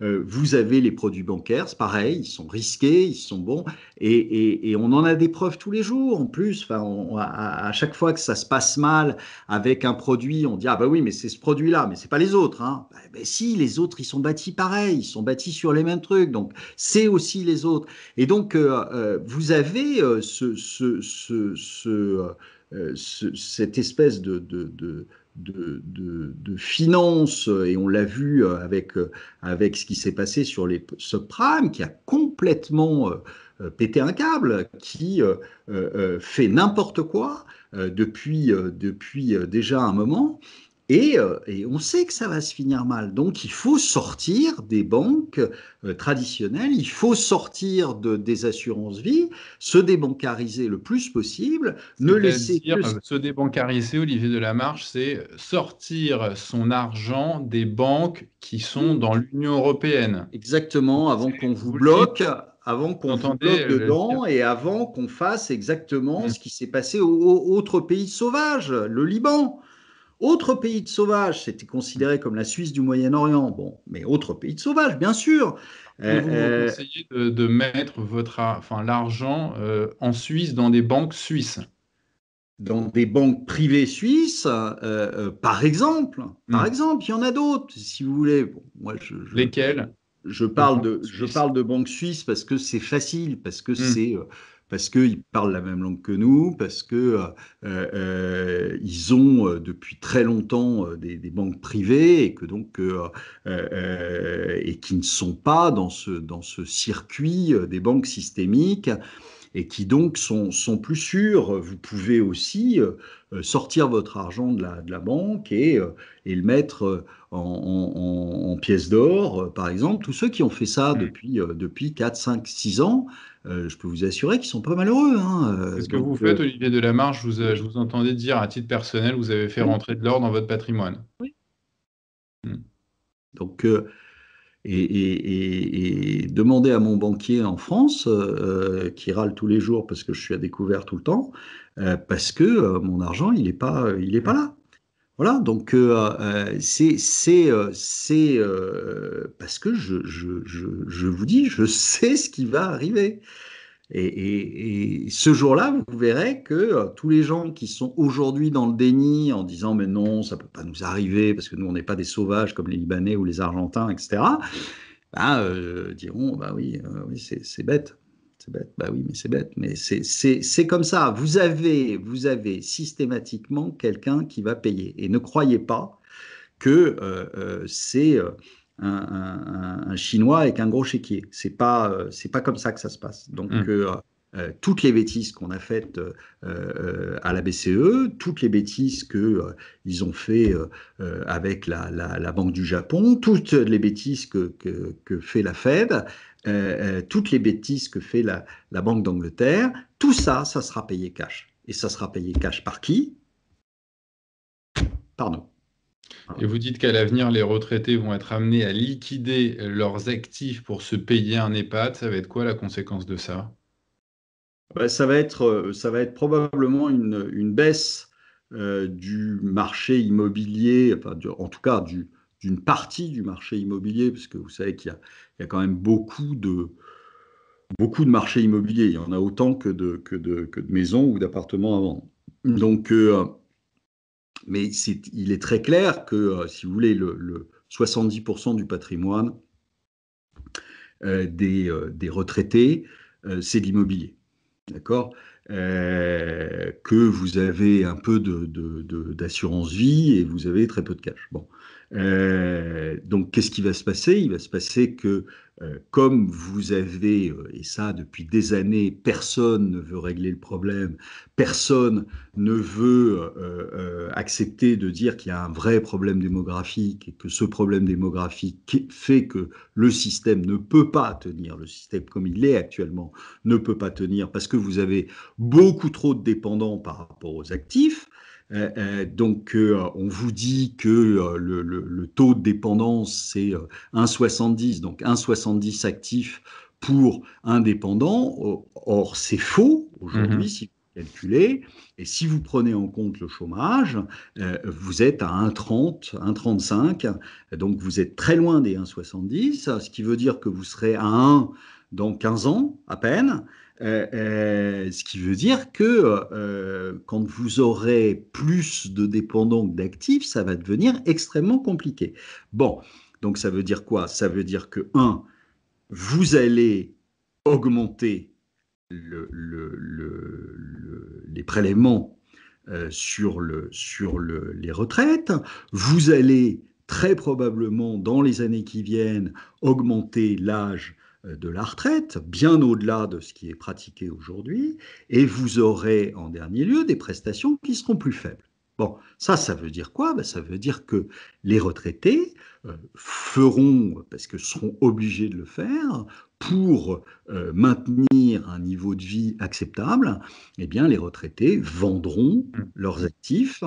S2: Vous avez les produits bancaires, c'est pareil, ils sont risqués, ils sont bons, et on en a des preuves tous les jours. En plus, enfin, à chaque fois que ça se passe mal avec un produit, on dit ah bah oui, mais c'est ce produit-là, mais c'est pas les autres, hein. Ben si, les autres, ils sont bâtis pareil, ils sont bâtis sur les mêmes trucs, donc c'est aussi les autres. Et donc, vous avez cette espèce de finance, et on l'a vu avec ce qui s'est passé sur les subprimes, qui a complètement pété un câble, qui fait n'importe quoi depuis déjà un moment. Et on sait que ça va se finir mal. Donc, il faut sortir des banques traditionnelles, il faut sortir des assurances-vie, se débancariser le plus possible, ne laisser
S3: C'est-à-dire,
S2: que...
S3: se débancariser, Olivier Delamarche, c'est sortir son argent des banques qui sont dans l'Union européenne.
S2: Exactement, avant qu'on vous
S3: Vous le dites,
S2: bloque, avant qu'on
S3: vous
S2: vous
S3: entendez
S2: bloque
S3: le dire.
S2: dedans et avant qu'on fasse exactement
S3: Hmm.
S2: ce qui s'est passé aux autres pays sauvages, le Liban. Autre pays de sauvages, c'était considéré comme la Suisse du Moyen-Orient. Bon, mais autre pays de sauvages, bien sûr.
S3: Que vous vous
S2: Euh,
S3: conseillez de mettre l'argent en Suisse dans des banques suisses.
S2: dans des banques privées suisses, par exemple. Par
S3: Hmm.
S2: exemple, il y en a d'autres, si vous voulez. Bon, moi,
S3: Lesquelles?
S2: je
S3: Les
S2: parle
S3: banques
S2: de, je
S3: suisses.
S2: parle de banques suisses parce que c'est facile,
S3: Hmm.
S2: parce qu'ils parlent la même langue que nous, parce que ils ont depuis très longtemps des banques privées et que donc et qui ne sont pas dans ce circuit des banques systémiques et qui donc sont plus sûrs. Vous pouvez aussi sortir votre argent de la banque et le mettre en pièces d'or, par exemple. Tous ceux qui ont fait ça
S3: Hmm.
S2: depuis 4, 5, 6 ans, je peux vous assurer qu'ils sont pas malheureux. Hein.
S3: C'est ce que vous faites, Olivier Delamarche. Je vous entendais dire à titre personnel, vous avez fait
S2: Oui,
S3: rentrer de l'or dans votre patrimoine.
S2: oui.
S3: Hmm.
S2: Donc, et demander à mon banquier en France, qui râle tous les jours parce que je suis à découvert tout le temps, parce que mon argent, il est pas là. Voilà, donc parce que je vous dis, je sais ce qui va arriver. Et ce jour-là, vous verrez que tous les gens qui sont aujourd'hui dans le déni en disant mais non, ça peut pas nous arriver parce que nous on n'est pas des sauvages comme les Libanais ou les Argentins, etc. Ben, diront bah oui, oui c'est bête. C'est bête, bah oui, mais c'est bête. Mais c'est comme ça. Vous avez systématiquement quelqu'un qui va payer. Et ne croyez pas que c'est un Chinois avec un gros chéquier. C'est pas comme ça que ça se passe. Donc,
S3: Hmm.
S2: toutes les bêtises qu'on a faites à la BCE, toutes les bêtises que ils ont fait avec la Banque du Japon, toutes les bêtises que fait la Fed, toutes les bêtises que fait la Banque d'Angleterre, tout ça, ça sera payé cash. Et ça sera payé cash par qui? Pardon.
S3: Et vous dites qu'à l'avenir, les retraités vont être amenés à liquider leurs actifs pour se payer un EHPAD. Ça va être quoi la conséquence de ça?
S2: Bah, ça va être probablement une baisse du marché immobilier, enfin, en tout cas d'une partie du marché immobilier, parce que vous savez il y a quand même beaucoup de marchés immobiliers. Il y en a autant que de maisons ou d'appartements à vendre. Donc, mais il est très clair que, si vous voulez, le 70% du patrimoine des retraités, c'est de l'immobilier. D'accord? Que vous avez un peu d'assurance vie et vous avez très peu de cash. Bon. Donc, qu'est-ce qui va se passer? Il va se passer que, comme vous avez, et ça depuis des années, personne ne veut régler le problème, personne ne veut accepter de dire qu'il y a un vrai problème démographique et que ce problème démographique fait que le système ne peut pas tenir, le système comme il est actuellement ne peut pas tenir parce que vous avez beaucoup trop de dépendants par rapport aux actifs. Donc, on vous dit que le taux de dépendance, c'est 1,70, donc 1,70 actifs pour un dépendant. Or, c'est faux aujourd'hui
S3: Mhm.
S2: si vous calculez. Et si vous prenez en compte le chômage, vous êtes à 1,30, 1,35. Donc, vous êtes très loin des 1,70, ce qui veut dire que vous serez à 1 dans 15 ans à peine. Ce qui veut dire que quand vous aurez plus de dépendants que d'actifs, ça va devenir extrêmement compliqué. Bon, donc ça veut dire quoi? Ça veut dire que, un, vous allez augmenter les prélèvements sur les retraites, vous allez très probablement, dans les années qui viennent, augmenter l'âge de la retraite, bien au-delà de ce qui est pratiqué aujourd'hui, et vous aurez en dernier lieu des prestations qui seront plus faibles. Bon, ça veut dire quoi? Ben, ça veut dire que les retraités feront, parce que seront obligés de le faire, pour maintenir un niveau de vie acceptable, eh bien, les retraités vendront
S3: Mm.
S2: leurs actifs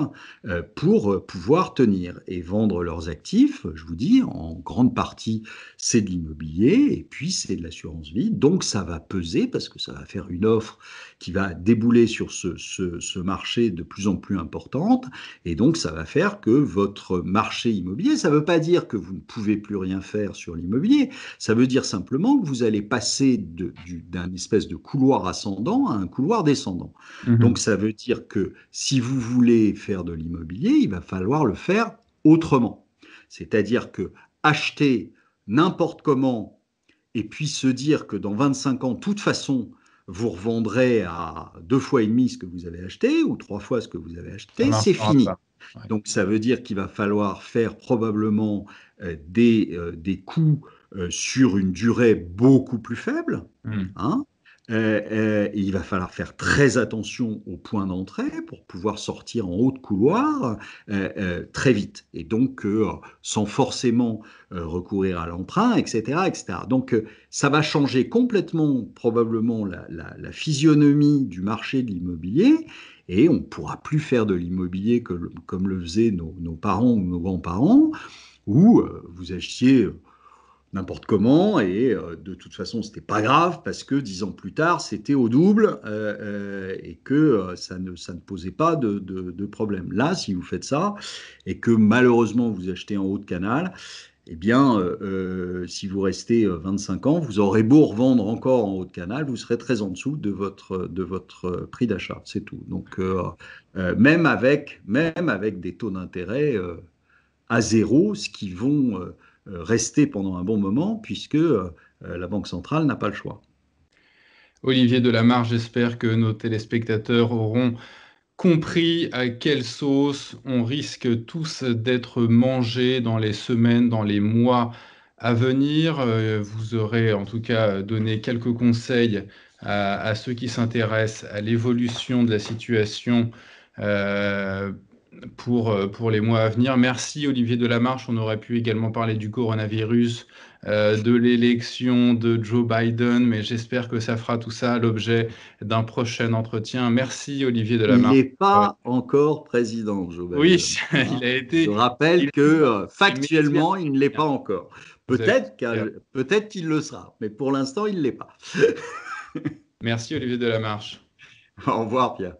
S2: pour pouvoir tenir. Et vendre leurs actifs, je vous dis, en grande partie, c'est de l'immobilier et puis c'est de l'assurance vie. Donc, ça va peser parce que ça va faire une offre qui va débouler sur ce marché de plus en plus importante. Et donc, ça va faire que votre marché immobilier, ça ne veut pas dire que vous ne pouvez plus rien faire sur l'immobilier, ça veut dire simplement que vous allez passer d'un espèce de couloir ascendant à un couloir descendant. Donc,
S3: Mhm.
S2: ça veut dire que si vous voulez faire de l'immobilier, il va falloir le faire autrement. C'est-à-dire que acheter n'importe comment et puis se dire que dans 25 ans, de toute façon, vous revendrez à 2 fois et demi ce que vous avez acheté ou 3 fois ce que vous avez
S3: Ça
S2: acheté, c'est
S3: marchera
S2: fini.
S3: pas. Ouais.
S2: Donc ça veut dire qu'il va falloir faire probablement des coûts sur une durée beaucoup plus faible,
S3: Mm.
S2: hein. Il va falloir faire très attention au point d'entrée pour pouvoir sortir en haut de couloir très vite. Et donc, sans forcément recourir à l'emprunt, etc., etc. Donc, ça va changer complètement, probablement, la physionomie du marché de l'immobilier. Et on ne pourra plus faire de l'immobilier comme le faisaient nos parents ou nos grands-parents, où vous achetiez n'importe comment, et de toute façon, c'était pas grave parce que 10 ans plus tard, c'était au double et que ça ne posait pas de problème. Là, si vous faites ça et que malheureusement vous achetez en haut de canal, eh bien, si vous restez 25 ans, vous aurez beau revendre encore en haut de canal, vous serez très en dessous de votre prix d'achat, c'est tout. Donc, même avec des taux d'intérêt à zéro, ce qui vont rester pendant un bon moment, puisque la Banque centrale n'a pas le choix.
S3: Olivier Delamarche, j'espère que nos téléspectateurs auront compris à quelle sauce on risque tous d'être mangés dans les semaines, dans les mois à venir. Vous aurez en tout cas donné quelques conseils à ceux qui s'intéressent à l'évolution de la situation euh, pour les mois à venir. Merci Olivier Delamarche. On aurait pu également parler du coronavirus, de l'élection de Joe Biden, mais j'espère que ça fera tout ça l'objet d'un prochain entretien. Merci Olivier
S2: Il
S3: Delamarche.
S2: n'est pas encore président, Joe
S3: Oui,
S2: Biden,
S3: il
S2: hein.
S3: a
S2: Je
S3: été
S2: rappelle que
S3: élu immédiatement.
S2: factuellement, il ne l'est pas encore.
S3: Vous avez
S2: Peut-être qu'il le sera, mais pour l'instant, il ne l'est pas.
S3: Merci Olivier Delamarche.
S2: Au revoir, Pierre.